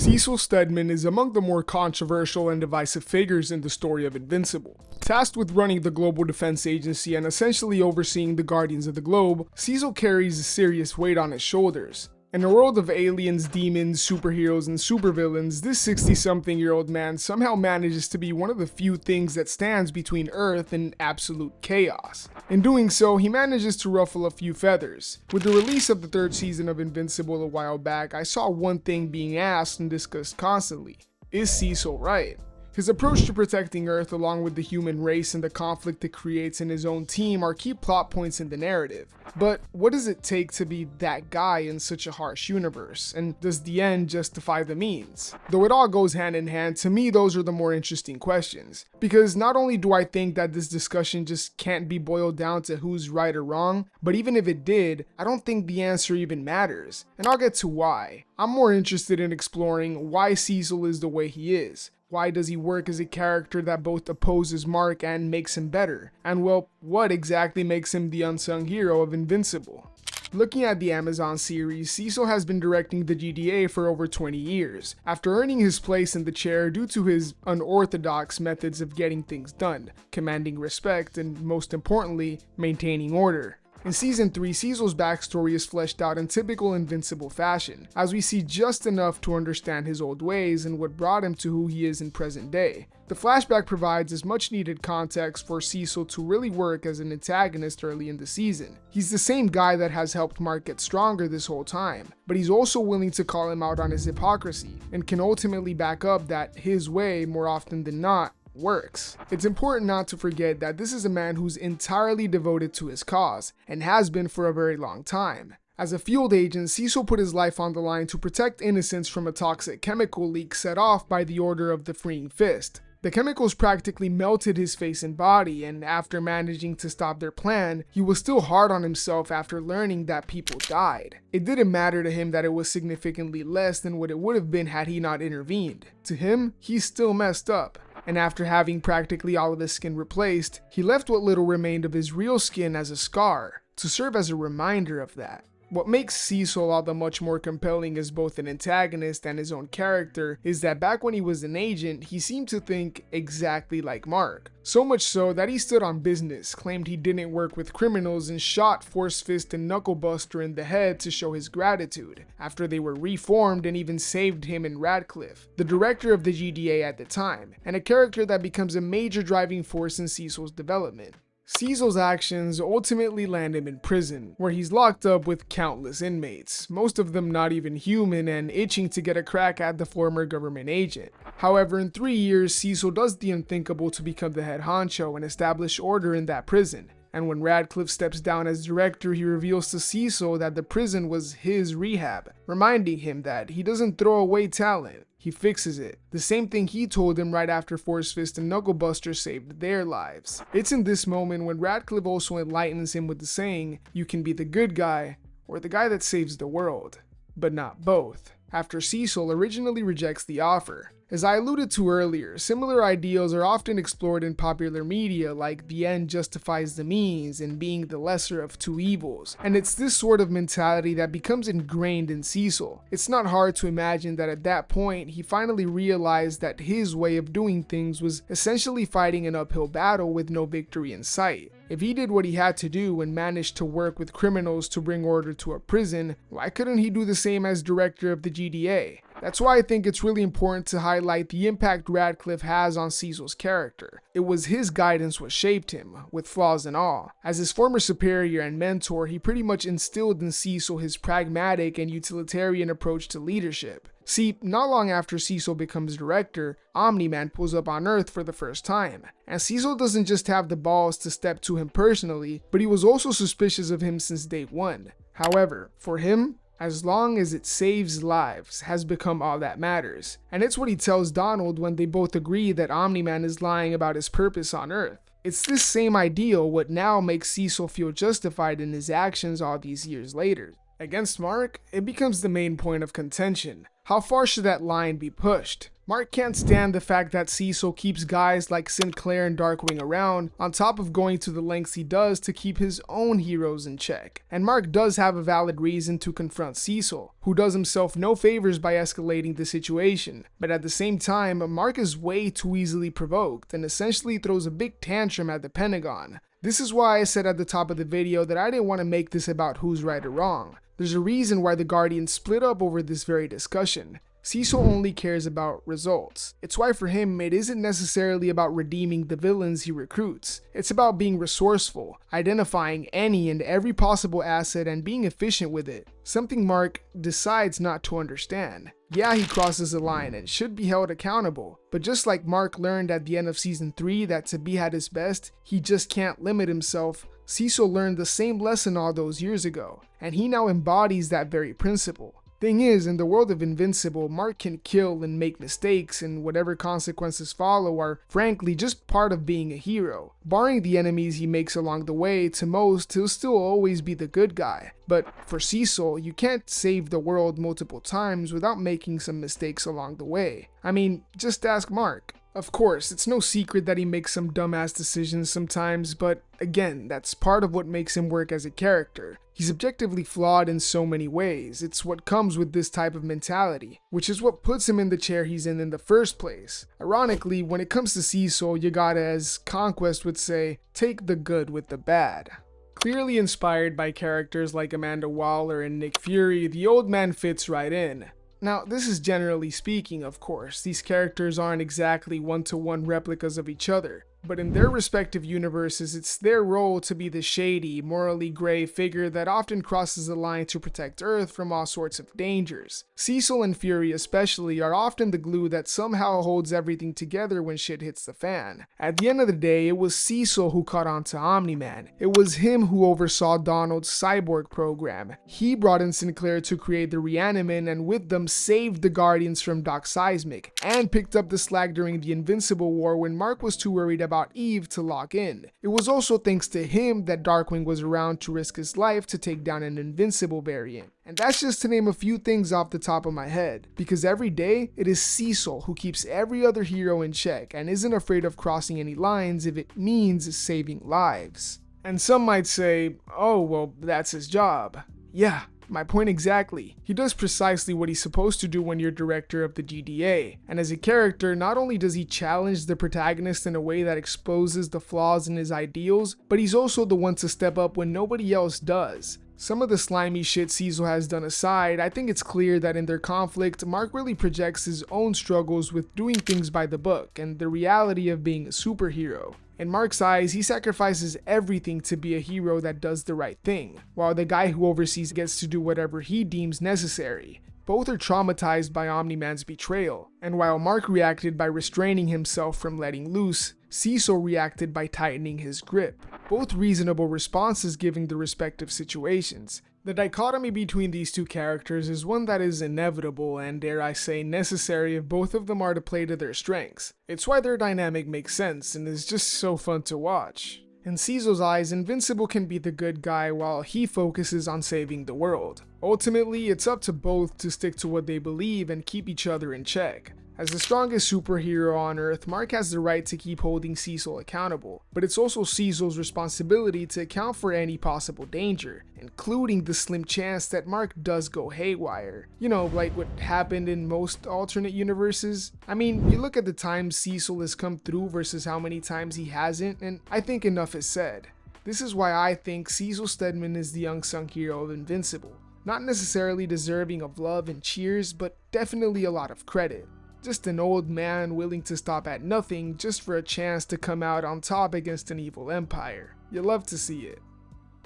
Cecil Stedman is among the more controversial and divisive figures in the story of Invincible. Tasked with running the Global Defense Agency and essentially overseeing the Guardians of the Globe, Cecil carries a serious weight on his shoulders. In a world of aliens, demons, superheroes, and supervillains, this 60-something-year-old man somehow manages to be one of the few things that stands between Earth and absolute chaos. In doing so, he manages to ruffle a few feathers. With the release of the third season of Invincible a while back, I saw one thing being asked and discussed constantly: is Cecil right? His approach to protecting Earth along with the human race and the conflict it creates in his own team are key plot points in the narrative. But what does it take to be that guy in such a harsh universe? And does the end justify the means? Though it all goes hand in hand, to me those are the more interesting questions. Because not only do I think that this discussion just can't be boiled down to who's right or wrong, but even if it did, I don't think the answer even matters. And I'll get to why. I'm more interested in exploring why Cecil is the way he is. Why does he work as a character that both opposes Mark and makes him better? And well, what exactly makes him the unsung hero of Invincible? Looking at the Amazon series, Cecil has been directing the GDA for over 20 years, after earning his place in the chair due to his unorthodox methods of getting things done, commanding respect, and most importantly, maintaining order. In Season 3, Cecil's backstory is fleshed out in typical Invincible fashion, as we see just enough to understand his old ways and what brought him to who he is in present day. The flashback provides as much needed context for Cecil to really work as an antagonist early in the season. He's the same guy that has helped Mark get stronger this whole time, but he's also willing to call him out on his hypocrisy, and can ultimately back up that his way, more often than not, works. It's important not to forget that this is a man who's entirely devoted to his cause, and has been for a very long time. As a field agent, Cecil put his life on the line to protect innocents from a toxic chemical leak set off by the Order of the Freeing Fist. The chemicals practically melted his face and body, and after managing to stop their plan, he was still hard on himself after learning that people died. It didn't matter to him that it was significantly less than what it would have been had he not intervened. To him, he still messed up. And after having practically all of his skin replaced, he left what little remained of his real skin as a scar, to serve as a reminder of that. What makes Cecil all the much more compelling as both an antagonist and his own character is that back when he was an agent, he seemed to think exactly like Mark. So much so that he stood on business, claimed he didn't work with criminals, and shot Force Fist and Knucklebuster in the head to show his gratitude, after they were reformed and even saved him and Radcliffe, the director of the GDA at the time, and a character that becomes a major driving force in Cecil's development. Cecil's actions ultimately land him in prison, where he's locked up with countless inmates, most of them not even human and itching to get a crack at the former government agent. However, in 3 years, Cecil does the unthinkable to become the head honcho and establish order in that prison. And when Radcliffe steps down as director, he reveals to Cecil that the prison was his rehab, reminding him that he doesn't throw away talent. He fixes it. The same thing he told him right after Force Fist and Knucklebuster saved their lives. It's in this moment when Radcliffe also enlightens him with the saying, "You can be the good guy or the guy that saves the world, but not both," after Cecil originally rejects the offer. As I alluded to earlier, similar ideals are often explored in popular media, like the end justifies the means and being the lesser of two evils, and it's this sort of mentality that becomes ingrained in Cecil. It's not hard to imagine that at that point, he finally realized that his way of doing things was essentially fighting an uphill battle with no victory in sight. If he did what he had to do and managed to work with criminals to bring order to a prison, why couldn't he do the same as director of the GDA? That's why I think it's really important to highlight the impact Radcliffe has on Cecil's character. It was his guidance what shaped him, with flaws and all. As his former superior and mentor, he pretty much instilled in Cecil his pragmatic and utilitarian approach to leadership. See, not long after Cecil becomes director, Omni-Man pulls up on Earth for the first time, and Cecil doesn't just have the balls to step to him personally, but he was also suspicious of him since day one. However, for him, as long as it saves lives has become all that matters, and it's what he tells Donald when they both agree that Omni-Man is lying about his purpose on Earth. It's this same ideal what now makes Cecil feel justified in his actions all these years later. Against Mark, it becomes the main point of contention. How far should that line be pushed? Mark can't stand the fact that Cecil keeps guys like Sinclair and Darkwing around, on top of going to the lengths he does to keep his own heroes in check. And Mark does have a valid reason to confront Cecil, who does himself no favors by escalating the situation. But at the same time, Mark is way too easily provoked and essentially throws a big tantrum at the Pentagon. This is why I said at the top of the video that I didn't want to make this about who's right or wrong. There's a reason why the Guardians split up over this very discussion. Cecil only cares about results. It's why for him it isn't necessarily about redeeming the villains he recruits. It's about being resourceful, identifying any and every possible asset and being efficient with it. Something Mark decides not to understand. Yeah, he crosses the line and should be held accountable, but just like Mark learned at the end of season 3 that to be at his best, he just can't limit himself, Cecil learned the same lesson all those years ago, and he now embodies that very principle. Thing is, in the world of Invincible, Mark can kill and make mistakes, and whatever consequences follow are, frankly, just part of being a hero. Barring the enemies he makes along the way, to most, he'll still always be the good guy. But for Cecil, you can't save the world multiple times without making some mistakes along the way. I mean, just ask Mark. Of course, it's no secret that he makes some dumbass decisions sometimes, but again, that's part of what makes him work as a character. He's objectively flawed in so many ways. It's what comes with this type of mentality, which is what puts him in the chair he's in the first place. Ironically, when it comes to Cecil, you gotta, as Conquest would say, take the good with the bad. Clearly inspired by characters like Amanda Waller and Nick Fury, the old man fits right in. Now, this is generally speaking, of course. These characters aren't exactly one-to-one replicas of each other, but in their respective universes, it's their role to be the shady, morally gray figure that often crosses the line to protect Earth from all sorts of dangers. Cecil and Fury especially are often the glue that somehow holds everything together when shit hits the fan. At the end of the day, it was Cecil who caught on to Omni-Man. It was him who oversaw Donald's cyborg program. He brought in Sinclair to create the Reaniman and with them saved the Guardians from Doc Seismic, and picked up the slack during the Invincible War when Mark was too worried about Eve to lock in. It was also thanks to him that Darkwing was around to risk his life to take down an Invincible variant. And that's just to name a few things off the top of my head, because every day it is Cecil who keeps every other hero in check and isn't afraid of crossing any lines if it means saving lives. And some might say, oh well, that's his job. Yeah, my point exactly. He does precisely what he's supposed to do when you're director of the GDA. And as a character, not only does he challenge the protagonist in a way that exposes the flaws in his ideals, but he's also the one to step up when nobody else does. Some of the slimy shit Cecil has done aside, I think it's clear that in their conflict, Mark really projects his own struggles with doing things by the book and the reality of being a superhero. In Mark's eyes, he sacrifices everything to be a hero that does the right thing, while the guy who oversees gets to do whatever he deems necessary. Both are traumatized by Omni-Man's betrayal, and while Mark reacted by restraining himself from letting loose, Cecil reacted by tightening his grip. Both reasonable responses given the respective situations. The dichotomy between these two characters is one that is inevitable and, dare I say, necessary if both of them are to play to their strengths. It's why their dynamic makes sense and is just so fun to watch. In Cecil's eyes, Invincible can be the good guy while he focuses on saving the world. Ultimately, it's up to both to stick to what they believe and keep each other in check. As the strongest superhero on Earth, Mark has the right to keep holding Cecil accountable, but it's also Cecil's responsibility to account for any possible danger, including the slim chance that Mark does go haywire. You know, like what happened in most alternate universes. I mean, you look at the times Cecil has come through versus how many times he hasn't, and I think enough is said. This is why I think Cecil Stedman is the unsung hero of Invincible. Not necessarily deserving of love and cheers, but definitely a lot of credit. Just an old man willing to stop at nothing just for a chance to come out on top against an evil empire. You love to see it.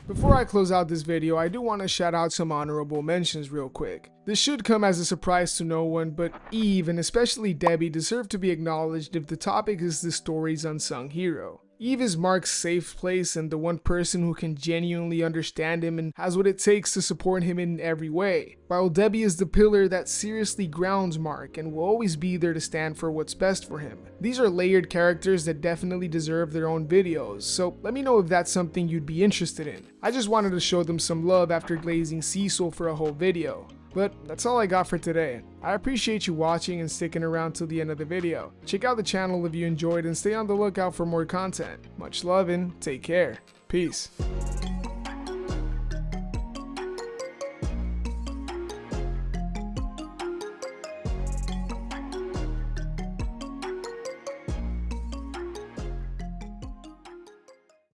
Before I close out this video, I do want to shout out some honorable mentions real quick. This should come as a surprise to no one, but Eve and especially Debbie deserve to be acknowledged if the topic is the story's unsung hero. Eve is Mark's safe place and the one person who can genuinely understand him and has what it takes to support him in every way, while Debbie is the pillar that seriously grounds Mark and will always be there to stand for what's best for him. These are layered characters that definitely deserve their own videos, so let me know if that's something you'd be interested in. I just wanted to show them some love after glazing Cecil for a whole video. But that's all I got for today. I appreciate you watching and sticking around till the end of the video. Check out the channel if you enjoyed and stay on the lookout for more content. Much love and take care. Peace.